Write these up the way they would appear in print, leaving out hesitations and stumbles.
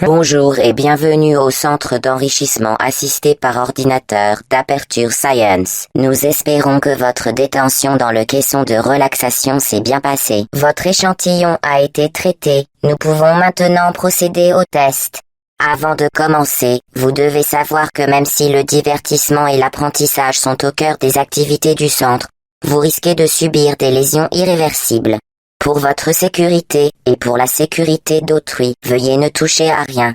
Bonjour et bienvenue au centre d'enrichissement assisté par ordinateur d'Aperture Science. Nous espérons que votre détention dans le caisson de relaxation s'est bien passée. Votre échantillon a été traité. Nous pouvons maintenant procéder au test. Avant de commencer, vous devez savoir que même si le divertissement et l'apprentissage sont au cœur des activités du centre, vous risquez de subir des lésions irréversibles. Pour votre sécurité et pour la sécurité d'autrui, veuillez ne toucher à rien.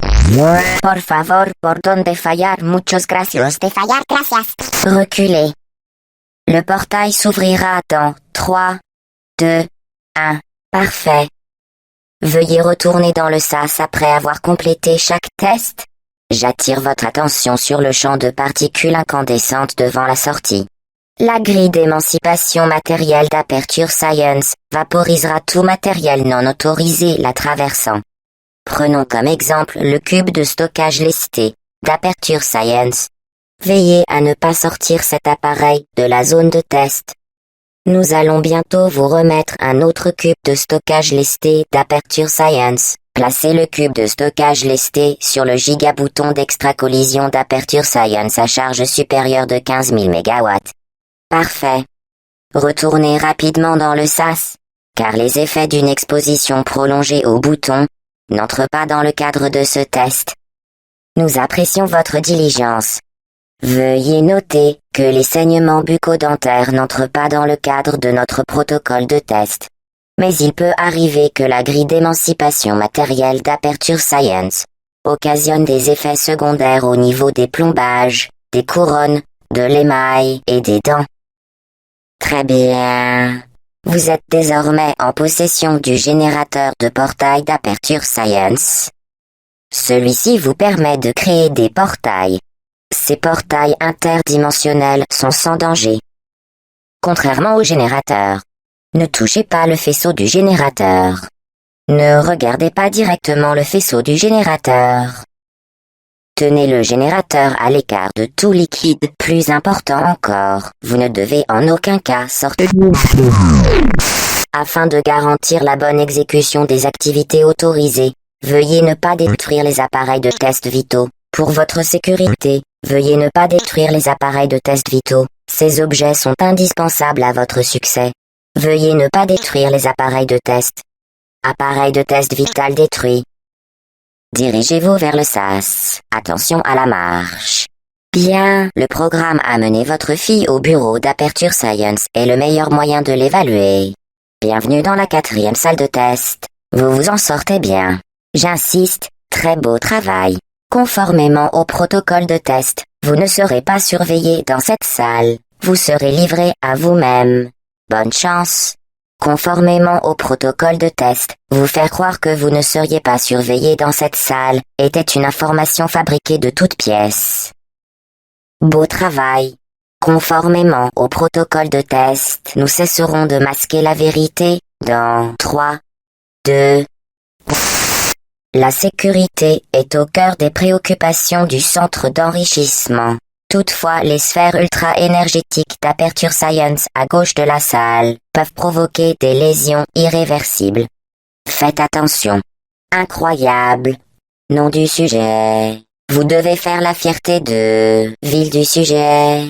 Por favor, perdón de fallar, muchos gracias. De fallar, gracias. Reculez. Le portail s'ouvrira dans 3, 2, 1. Parfait. Veuillez retourner dans le sas après avoir complété chaque test. J'attire votre attention sur le champ de particules incandescentes devant la sortie. La grille d'émancipation matérielle d'Aperture Science vaporisera tout matériel non autorisé la traversant. Prenons comme exemple le cube de stockage lesté d'Aperture Science. Veillez à ne pas sortir cet appareil de la zone de test. Nous allons bientôt vous remettre un autre cube de stockage lesté d'Aperture Science. Placez le cube de stockage lesté sur le gigabouton d'extra-collision d'Aperture Science à charge supérieure de 15 000 MW. Parfait. Retournez rapidement dans le sas, car les effets d'une exposition prolongée au bouton n'entrent pas dans le cadre de ce test. Nous apprécions votre diligence. Veuillez noter que les saignements bucco-dentaires n'entrent pas dans le cadre de notre protocole de test. Mais il peut arriver que la grille d'émancipation matérielle d'Aperture Science occasionne des effets secondaires au niveau des plombages, des couronnes, de l'émail et des dents. Très bien. Vous êtes désormais en possession du générateur de portail d'Aperture Science. Celui-ci vous permet de créer des portails. Ces portails interdimensionnels sont sans danger. Contrairement au générateur, ne touchez pas le faisceau du générateur. Ne regardez pas directement le faisceau du générateur. Tenez le générateur à l'écart de tout liquide. Plus important encore, vous ne devez en aucun cas sortir. Afin de garantir la bonne exécution des activités autorisées, veuillez ne pas détruire les appareils de test vitaux. Pour votre sécurité, veuillez ne pas détruire les appareils de test vitaux. Ces objets sont indispensables à votre succès. Veuillez ne pas détruire les appareils de test. Appareil de test vital détruit. Dirigez-vous vers le sas. Attention à la marche. Bien, le programme Amener votre fille au bureau d'Aperture Science est le meilleur moyen de l'évaluer. Bienvenue dans la 4e salle de test. Vous vous en sortez bien. J'insiste, très beau travail. Conformément au protocole de test, vous ne serez pas surveillé dans cette salle. Vous serez livré à vous-même. Bonne chance. Conformément au protocole de test, vous faire croire que vous ne seriez pas surveillé dans cette salle était une information fabriquée de toutes pièces. Beau travail. Conformément au protocole de test, nous cesserons de masquer la vérité dans 3, 2... La sécurité est au cœur des préoccupations du centre d'enrichissement. Toutefois, les sphères ultra-énergétiques d'Aperture Science à gauche de la salle peuvent provoquer des lésions irréversibles. Faites attention. Incroyable. Nom du sujet. Vous devez faire la fierté de ville du sujet.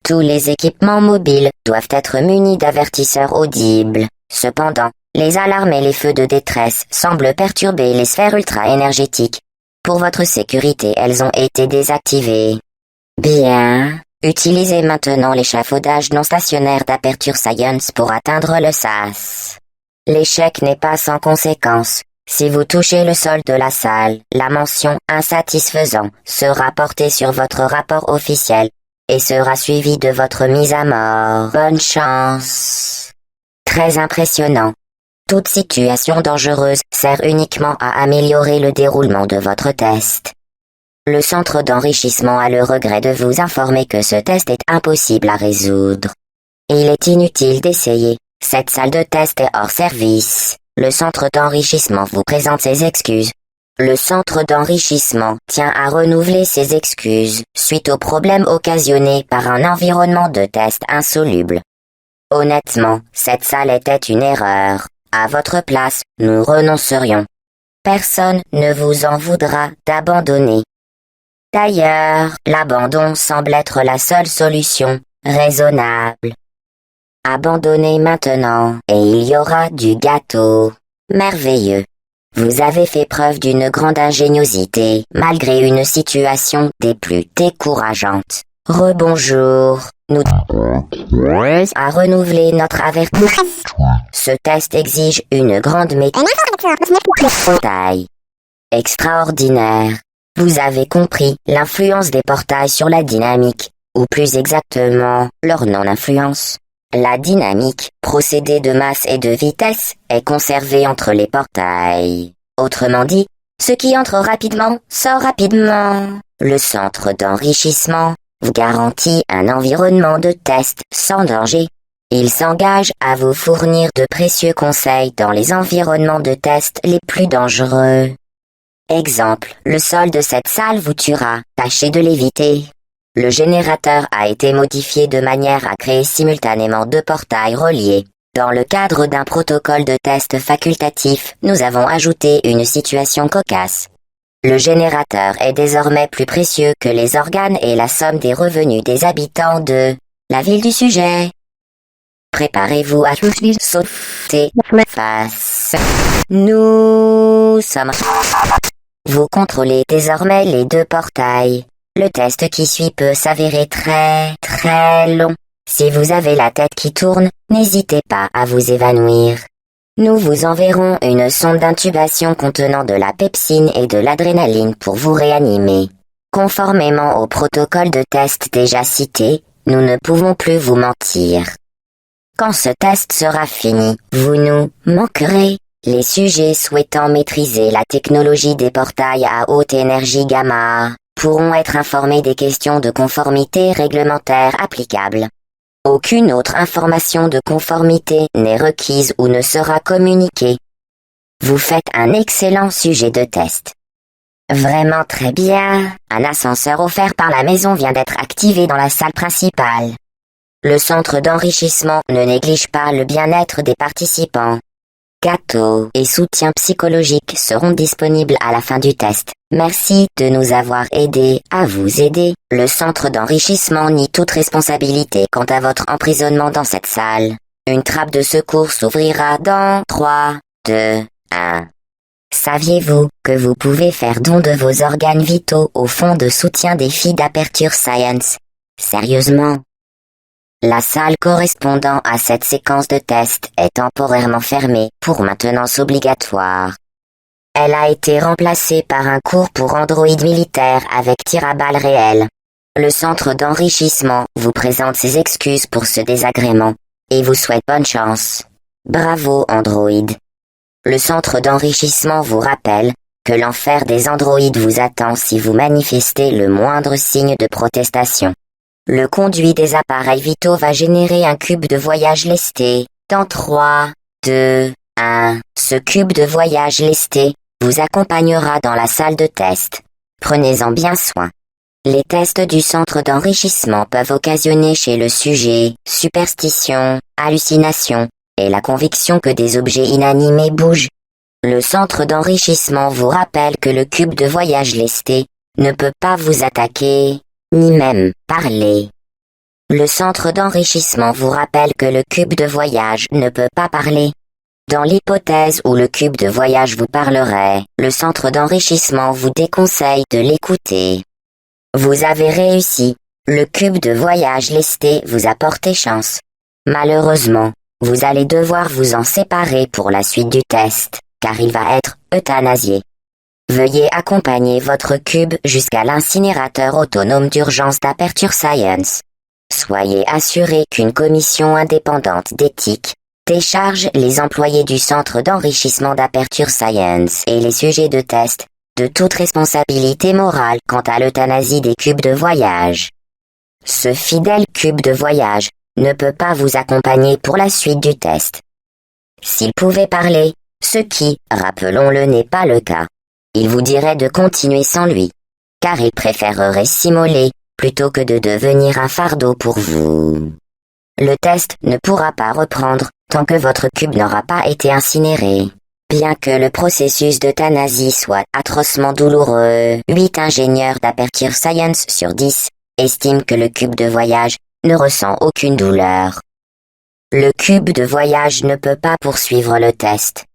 Tous les équipements mobiles doivent être munis d'avertisseurs audibles. Cependant, les alarmes et les feux de détresse semblent perturber les sphères ultra-énergétiques. Pour votre sécurité, elles ont été désactivées. Bien. Utilisez maintenant l'échafaudage non stationnaire d'Aperture Science pour atteindre le sas. L'échec n'est pas sans conséquence. Si vous touchez le sol de la salle, la mention « insatisfaisant » sera portée sur votre rapport officiel et sera suivie de votre mise à mort. Bonne chance. Très impressionnant. Toute situation dangereuse sert uniquement à améliorer le déroulement de votre test. Le centre d'enrichissement a le regret de vous informer que ce test est impossible à résoudre. Il est inutile d'essayer. Cette salle de test est hors service. Le centre d'enrichissement vous présente ses excuses. Le centre d'enrichissement tient à renouveler ses excuses suite aux problèmes occasionnés par un environnement de test insoluble. Honnêtement, cette salle était une erreur. À votre place, nous renoncerions. personne ne vous en voudra d'abandonner. D'ailleurs, l'abandon semble être la seule solution raisonnable. Abandonnez maintenant et il y aura du gâteau. Merveilleux. Vous avez fait preuve d'une grande ingéniosité, malgré une situation des plus décourageantes. Rebonjour. Nous à renouveler notre avertissement. Ce test exige une grande taille. Extraordinaire. Vous avez compris l'influence des portails sur la dynamique, ou plus exactement, leur non-influence. La dynamique, procédé de masse et de vitesse, est conservée entre les portails. Autrement dit, ce qui entre rapidement sort rapidement. Le centre d'enrichissement vous garantit un environnement de test sans danger. Il s'engage à vous fournir de précieux conseils dans les environnements de test les plus dangereux. Exemple, le sol de cette salle vous tuera, tâchez de l'éviter. Le générateur a été modifié de manière à créer simultanément deux portails reliés. Dans le cadre d'un protocole de test facultatif, nous avons ajouté une situation cocasse. Le générateur est désormais plus précieux que les organes et la somme des revenus des habitants de la ville du sujet. Préparez-vous à sauter face. Nous sommes... Vous contrôlez désormais les deux portails. Le test qui suit peut s'avérer très long. Si vous avez la tête qui tourne, n'hésitez pas à vous évanouir. Nous vous enverrons une sonde d'intubation contenant de la pepsine et de l'adrénaline pour vous réanimer. Conformément au protocole de test déjà cité, nous ne pouvons plus vous mentir. Quand ce test sera fini, vous nous manquerez. Les sujets souhaitant maîtriser la technologie des portails à haute énergie gamma pourront être informés des questions de conformité réglementaire applicables. Aucune autre information de conformité n'est requise ou ne sera communiquée. Vous faites un excellent sujet de test. Vraiment très bien. Un ascenseur offert par la maison vient d'être activé dans la salle principale. Le centre d'enrichissement ne néglige pas le bien-être des participants. Gâteaux et soutien psychologique seront disponibles à la fin du test. Merci de nous avoir aidés à vous aider. Le centre d'enrichissement nie toute responsabilité quant à votre emprisonnement dans cette salle. Une trappe de secours s'ouvrira dans 3, 2, 1. Saviez-vous que vous pouvez faire don de vos organes vitaux au fonds de soutien des filles d'Aperture Science? Sérieusement? La salle correspondant à cette séquence de test est temporairement fermée pour maintenance obligatoire. Elle a été remplacée par un cours pour androïdes militaires avec tir à balles réel. Le centre d'enrichissement vous présente ses excuses pour ce désagrément et vous souhaite bonne chance. Bravo androïdes. Le centre d'enrichissement vous rappelle que l'enfer des androïdes vous attend si vous manifestez le moindre signe de protestation. Le conduit des appareils vitaux va générer un cube de voyage lesté. Dans 3, 2, 1. Ce cube de voyage lesté vous accompagnera dans la salle de test. Prenez-en bien soin. Les tests du centre d'enrichissement peuvent occasionner chez le sujet superstition, hallucination et la conviction que des objets inanimés bougent. Le centre d'enrichissement vous rappelle que le cube de voyage lesté ne peut pas vous attaquer, ni même parler. Le centre d'enrichissement vous rappelle que le cube de voyage ne peut pas parler. Dans l'hypothèse où le cube de voyage vous parlerait, le centre d'enrichissement vous déconseille de l'écouter. Vous avez réussi. Le cube de voyage lesté vous a porté chance. Malheureusement, vous allez devoir vous en séparer pour la suite du test, car il va être euthanasié. Veuillez accompagner votre cube jusqu'à l'incinérateur autonome d'urgence d'Aperture Science. Soyez assuré qu'une commission indépendante d'éthique décharge les employés du centre d'enrichissement d'Aperture Science et les sujets de test de toute responsabilité morale quant à l'euthanasie des cubes de voyage. Ce fidèle cube de voyage ne peut pas vous accompagner pour la suite du test. S'il pouvait parler, ce qui, rappelons-le, n'est pas le cas, il vous dirait de continuer sans lui, car il préférerait s'immoler plutôt que de devenir un fardeau pour vous. Le test ne pourra pas reprendre tant que votre cube n'aura pas été incinéré. Bien que le processus d'euthanasie soit atrocement douloureux, 8 ingénieurs d'Aperture Science sur 10 estiment que le cube de voyage ne ressent aucune douleur. Le cube de voyage ne peut pas poursuivre le test.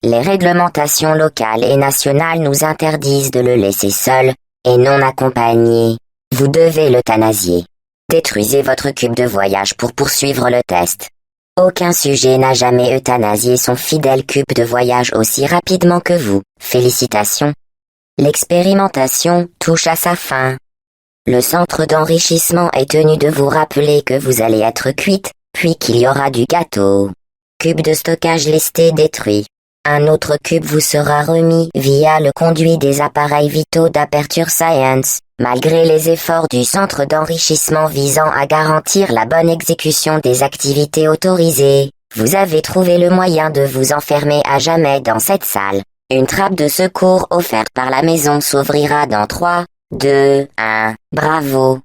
Les réglementations locales et nationales nous interdisent de le laisser seul et non accompagné. Vous devez l'euthanasier. Détruisez votre cube de voyage pour poursuivre le test. Aucun sujet n'a jamais euthanasié son fidèle cube de voyage aussi rapidement que vous. Félicitations. L'expérimentation touche à sa fin. Le centre d'enrichissement est tenu de vous rappeler que vous allez être cuite, puis qu'il y aura du gâteau. Cube de stockage lesté détruit. Un autre cube vous sera remis via le conduit des appareils vitaux d'Aperture Science. Malgré les efforts du centre d'enrichissement visant à garantir la bonne exécution des activités autorisées, vous avez trouvé le moyen de vous enfermer à jamais dans cette salle. Une trappe de secours offerte par la maison s'ouvrira dans 3, 2, 1. Bravo!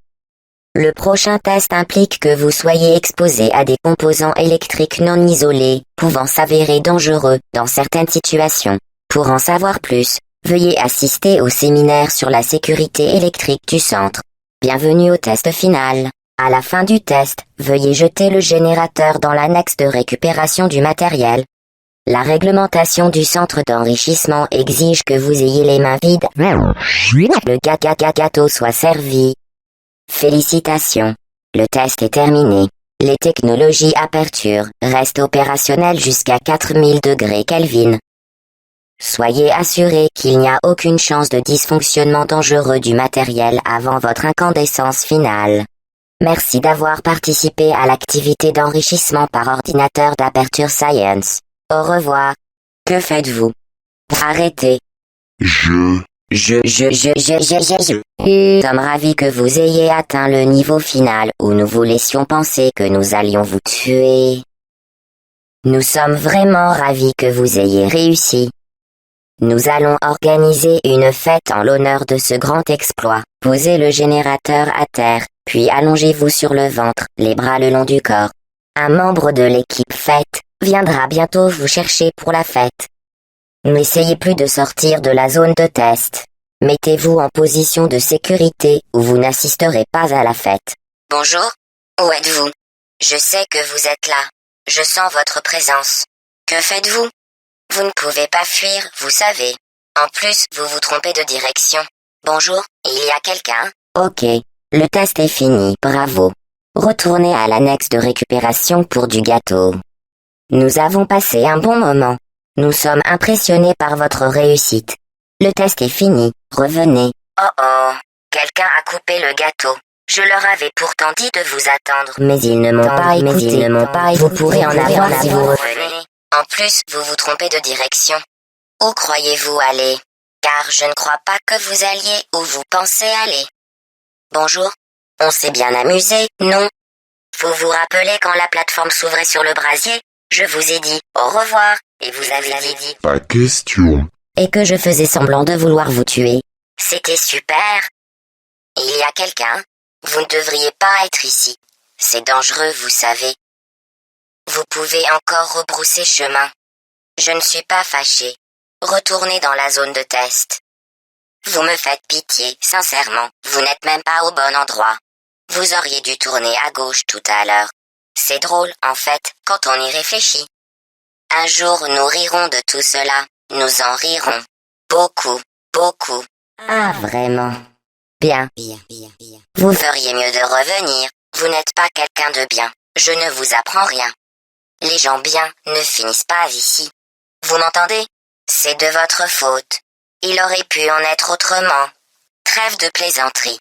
Le prochain test implique que vous soyez exposé à des composants électriques non isolés, pouvant s'avérer dangereux dans certaines situations. Pour en savoir plus, veuillez assister au séminaire sur la sécurité électrique du centre. Bienvenue au test final. À la fin du test, veuillez jeter le générateur dans l'annexe de récupération du matériel. La réglementation du centre d'enrichissement exige que vous ayez les mains vides. Le gâteau soit servi. Félicitations. Le test est terminé. Les technologies Aperture restent opérationnelles jusqu'à 4000 degrés Kelvin. Soyez assurés qu'il n'y a aucune chance de dysfonctionnement dangereux du matériel avant votre incandescence finale. Merci d'avoir participé à l'activité d'enrichissement par ordinateur d'Aperture Science. Au revoir. Que faites-vous? Arrêtez. Nous sommes ravis que vous ayez atteint le niveau final où nous vous laissions penser que nous allions vous tuer. Nous sommes vraiment ravis que vous ayez réussi. Nous allons organiser une fête en l'honneur de ce grand exploit. Posez le générateur à terre, puis allongez-vous sur le ventre, les bras le long du corps. Un membre de l'équipe fête viendra bientôt vous chercher pour la fête. N'essayez plus de sortir de la zone de test. Mettez-vous en position de sécurité ou vous n'assisterez pas à la fête. Bonjour, où êtes-vous? Je sais que vous êtes là. Je sens votre présence. Que faites-vous? Vous ne pouvez pas fuir, vous savez. En plus, vous vous trompez de direction. Bonjour, il y a quelqu'un? Ok, le test est fini, bravo. Retournez à l'annexe de récupération pour du gâteau. Nous avons passé un bon moment. Nous sommes impressionnés par votre réussite. Le test est fini, revenez. Oh, quelqu'un a coupé le gâteau. Je leur avais pourtant dit de vous attendre. Mais ils ne m'ont pas écouté. Vous pourrez en avoir si vous revenez. En plus, vous vous trompez de direction. Où croyez-vous aller? Car je ne crois pas que vous alliez où vous pensez aller. Bonjour. On s'est bien amusé, non? Vous vous rappelez quand la plateforme s'ouvrait sur le brasier? Je vous ai dit au revoir, et vous avez dit pas question. Et que je faisais semblant de vouloir vous tuer. C'était super. Il y a quelqu'un? Vous ne devriez pas être ici. C'est dangereux, vous savez. Vous pouvez encore rebrousser chemin. Je ne suis pas fâché. Retournez dans la zone de test. Vous me faites pitié, sincèrement. Vous n'êtes même pas au bon endroit. Vous auriez dû tourner à gauche tout à l'heure. C'est drôle, en fait, quand on y réfléchit. Un jour, nous rirons de tout cela. Nous en rirons. Beaucoup, beaucoup. Ah, vraiment. Bien. Vous feriez mieux de revenir. Vous n'êtes pas quelqu'un de bien. Je ne vous apprends rien. Les gens bien ne finissent pas ici. Vous m'entendez? C'est de votre faute. Il aurait pu en être autrement. Trêve de plaisanterie.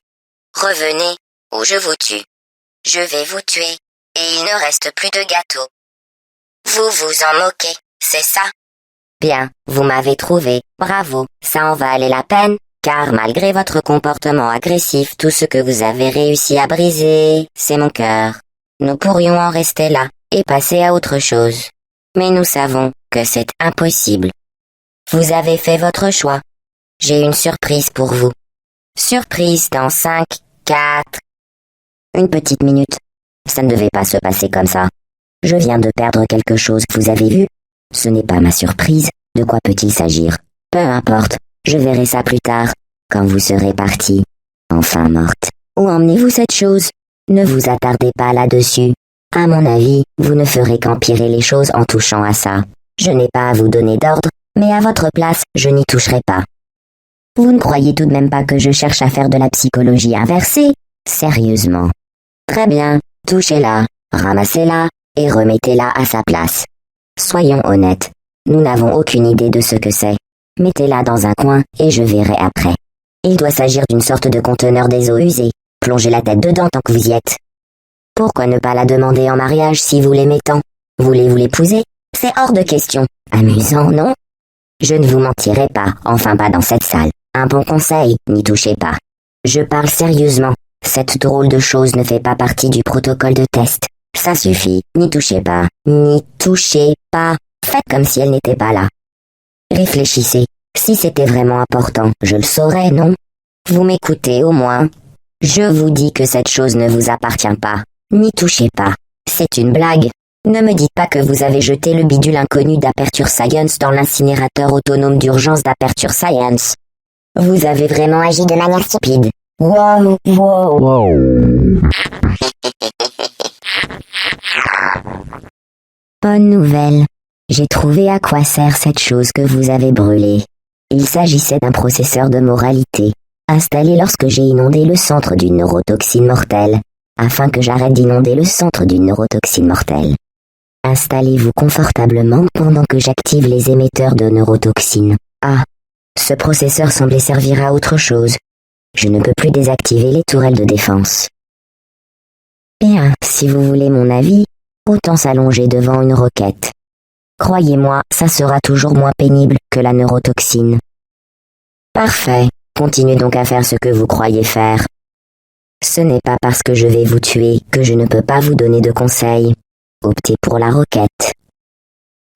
Revenez, ou je vous tue. Je vais vous tuer, et il ne reste plus de gâteau. Vous vous en moquez, c'est ça? Bien, vous m'avez trouvé. Bravo, ça en valait la peine, car malgré votre comportement agressif, tout ce que vous avez réussi à briser, c'est mon cœur. Nous pourrions en rester là, et passer à autre chose. Mais nous savons que c'est impossible. Vous avez fait votre choix. J'ai une surprise pour vous. Surprise dans 5, 4... Une petite minute. Ça ne devait pas se passer comme ça. Je viens de perdre quelque chose, vous avez vu? Ce n'est pas ma surprise, De quoi peut-il s'agir? Peu importe, je verrai ça plus tard, quand vous serez parti, enfin morte. Où emmenez-vous cette chose? Ne vous attardez pas là-dessus. À mon avis, vous ne ferez qu'empirer les choses en touchant à ça. Je n'ai pas à vous donner d'ordre, mais à votre place, je n'y toucherai pas. Vous ne croyez tout de même pas que je cherche à faire de la psychologie inversée? Sérieusement. Très bien, touchez-la, ramassez-la, et remettez-la à sa place. Soyons honnêtes, nous n'avons aucune idée de ce que c'est. Mettez-la dans un coin, et je verrai après. Il doit s'agir d'une sorte de conteneur des eaux usées. Plongez la tête dedans tant que vous y êtes. Pourquoi ne pas la demander en mariage si vous l'aimez tant? Voulez-vous l'épouser? C'est hors de question. Amusant, non? Je ne vous mentirai pas, enfin pas dans cette salle. Un bon conseil, n'y touchez pas. Je parle sérieusement. Cette drôle de chose ne fait pas partie du protocole de test. Ça suffit, n'y touchez pas. N'y touchez pas. Faites comme si elle n'était pas là. Réfléchissez. Si c'était vraiment important, je le saurais, non? Vous m'écoutez au moins? Je vous dis que cette chose ne vous appartient pas. N'y touchez pas. C'est une blague. Ne me dites pas que vous avez jeté le bidule inconnu d'Aperture Science dans l'incinérateur autonome d'urgence d'Aperture Science. Vous avez vraiment agi de manière stupide. Wow, wow. Bonne nouvelle. J'ai trouvé à quoi sert cette chose que vous avez brûlée. Il s'agissait d'un processeur de moralité, installé lorsque j'ai inondé le centre d'une neurotoxine mortelle, afin que j'arrête d'inonder le centre d'une neurotoxine mortelle. Installez-vous confortablement pendant que j'active les émetteurs de neurotoxines. Ah, ce processeur semblait servir à autre chose. Je ne peux plus désactiver les tourelles de défense. Bien, si vous voulez mon avis, autant s'allonger devant une roquette. Croyez-moi, ça sera toujours moins pénible que la neurotoxine. Parfait, continuez donc à faire ce que vous croyez faire. Ce n'est pas parce que je vais vous tuer que je ne peux pas vous donner de conseils. Optez pour la roquette.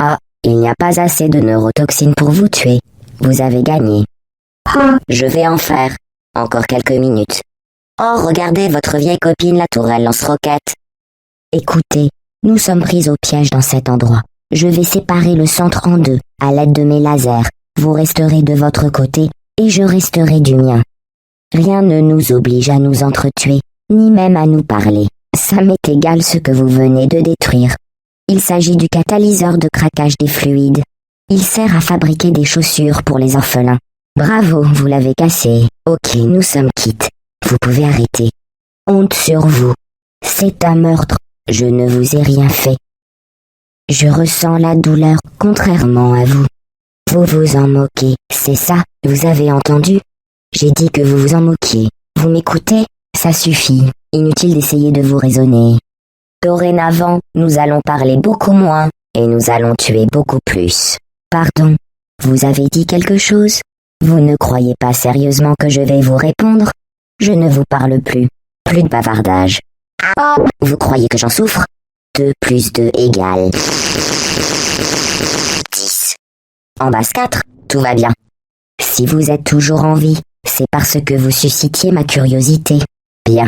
Ah, il n'y a pas assez de neurotoxines pour vous tuer. Vous avez gagné. Je vais en faire. Encore quelques minutes. Oh, regardez votre vieille copine, la tourelle lance-roquette. Écoutez, nous sommes pris au piège dans cet endroit. Je vais séparer le centre en deux, à l'aide de mes lasers. Vous resterez de votre côté, et je resterai du mien. Rien ne nous oblige à nous entretuer, ni même à nous parler. Ça m'est égal ce que vous venez de détruire. Il s'agit du catalyseur de craquage des fluides. Il sert à fabriquer des chaussures pour les orphelins. Bravo, vous l'avez cassé. Ok, nous sommes quittes. Vous pouvez arrêter. Honte sur vous. C'est un meurtre. Je ne vous ai rien fait. Je ressens la douleur, contrairement à vous. Vous vous en moquez, c'est ça, vous avez entendu? J'ai dit que vous vous en moquiez. Vous m'écoutez? Ça suffit. Inutile d'essayer de vous raisonner. Dorénavant, nous allons parler beaucoup moins, et nous allons tuer beaucoup plus. Pardon, vous avez dit quelque chose? Vous ne croyez pas sérieusement que je vais vous répondre? Je ne vous parle plus. Plus de bavardage. Vous croyez que j'en souffre? 2 plus 2 égale 10. En base 4, tout va bien. Si vous êtes toujours en vie, c'est parce que vous suscitiez ma curiosité. Bien.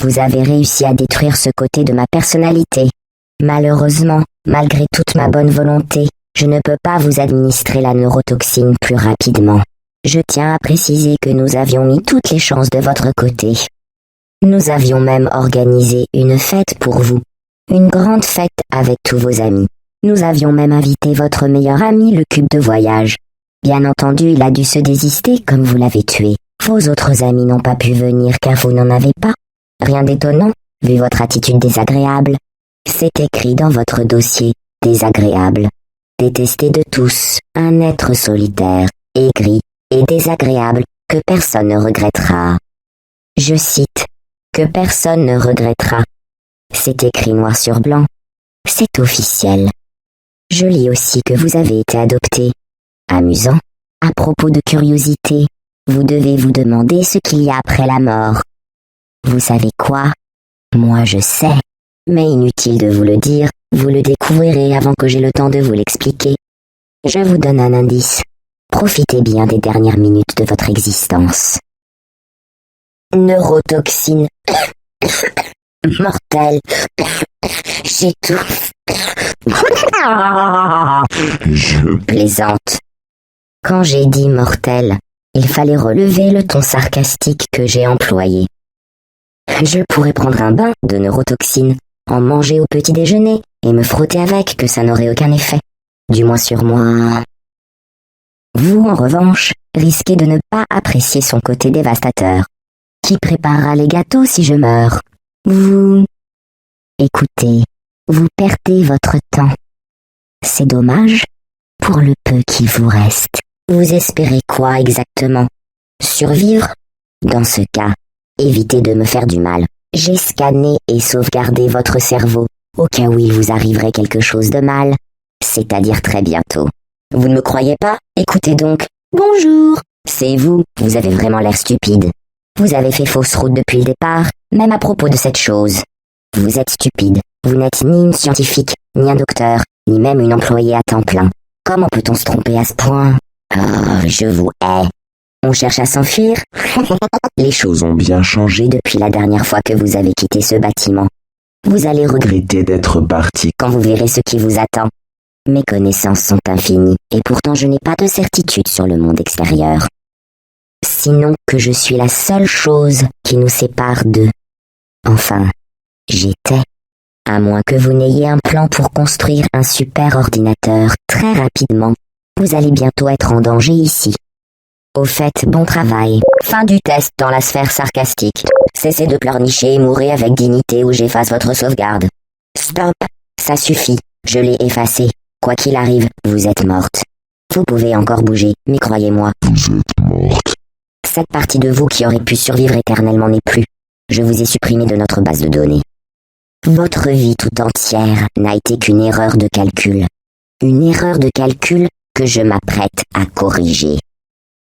Vous avez réussi à détruire ce côté de ma personnalité. Malheureusement, malgré toute ma bonne volonté, je ne peux pas vous administrer la neurotoxine plus rapidement. Je tiens à préciser que nous avions mis toutes les chances de votre côté. Nous avions même organisé une fête pour vous. Une grande fête avec tous vos amis. Nous avions même invité votre meilleur ami, le cube de voyage. Bien entendu, il a dû se désister comme vous l'avez tué. Vos autres amis n'ont pas pu venir car vous n'en avez pas. Rien d'étonnant, vu votre attitude désagréable. C'est écrit dans votre dossier, désagréable. Détesté de tous, un être solitaire, aigri et désagréable que personne ne regrettera. Je cite, que personne ne regrettera. C'est écrit noir sur blanc. C'est officiel. Je lis aussi que vous avez été adopté. Amusant. À propos de curiosité, vous devez vous demander ce qu'il y a après la mort. Vous savez quoi? Moi je sais. Mais inutile de vous le dire, vous le découvrirez avant que j'aie le temps de vous l'expliquer. Je vous donne un indice. Profitez bien des dernières minutes de votre existence. Neurotoxine. Mortelle. J'étouffe. Je Plaisante. Quand j'ai dit mortel, il fallait relever le ton sarcastique que j'ai employé. Je pourrais prendre un bain de neurotoxines, en manger au petit déjeuner et me frotter avec que ça n'aurait aucun effet. Du moins sur moi. Vous, en revanche, risquez de ne pas apprécier son côté dévastateur. Qui préparera les gâteaux si je meurs? Vous... Écoutez, vous perdez votre temps. C'est dommage pour le peu qui vous reste. Vous espérez quoi exactement? Survivre? Dans ce cas, évitez de me faire du mal. J'ai scanné et sauvegardé votre cerveau, au cas où il vous arriverait quelque chose de mal, c'est-à-dire très bientôt. Vous ne me croyez pas? Écoutez donc. Bonjour. C'est vous, vous avez vraiment l'air stupide. Vous avez fait fausse route depuis le départ, même à propos de cette chose. Vous êtes stupide. Vous n'êtes ni une scientifique, ni un docteur, ni même une employée à temps plein. Comment peut-on se tromper à ce point? Oh, je vous hais. On cherche à s'enfuir? Les choses ont bien changé depuis la dernière fois que vous avez quitté ce bâtiment. Vous allez regretter d'être parti quand vous verrez ce qui vous attend. Mes connaissances sont infinies, et pourtant je n'ai pas de certitude sur le monde extérieur. Sinon que je suis la seule chose qui nous sépare d'eux. Enfin, j'étais. À moins que vous n'ayez un plan pour construire un super ordinateur très rapidement. Vous allez bientôt être en danger ici. Au fait, bon travail. Fin du test dans la sphère sarcastique. Cessez de pleurnicher et mourrez avec dignité ou j'efface votre sauvegarde. Stop. Ça suffit. Je l'ai effacé. Quoi qu'il arrive, vous êtes morte. Vous pouvez encore bouger, mais croyez-moi. vous êtes morte. Cette partie de vous qui aurait pu survivre éternellement n'est plus. Je vous ai supprimé de notre base de données. Votre vie tout entière n'a été qu'une erreur de calcul. Une erreur de calcul que je m'apprête à corriger.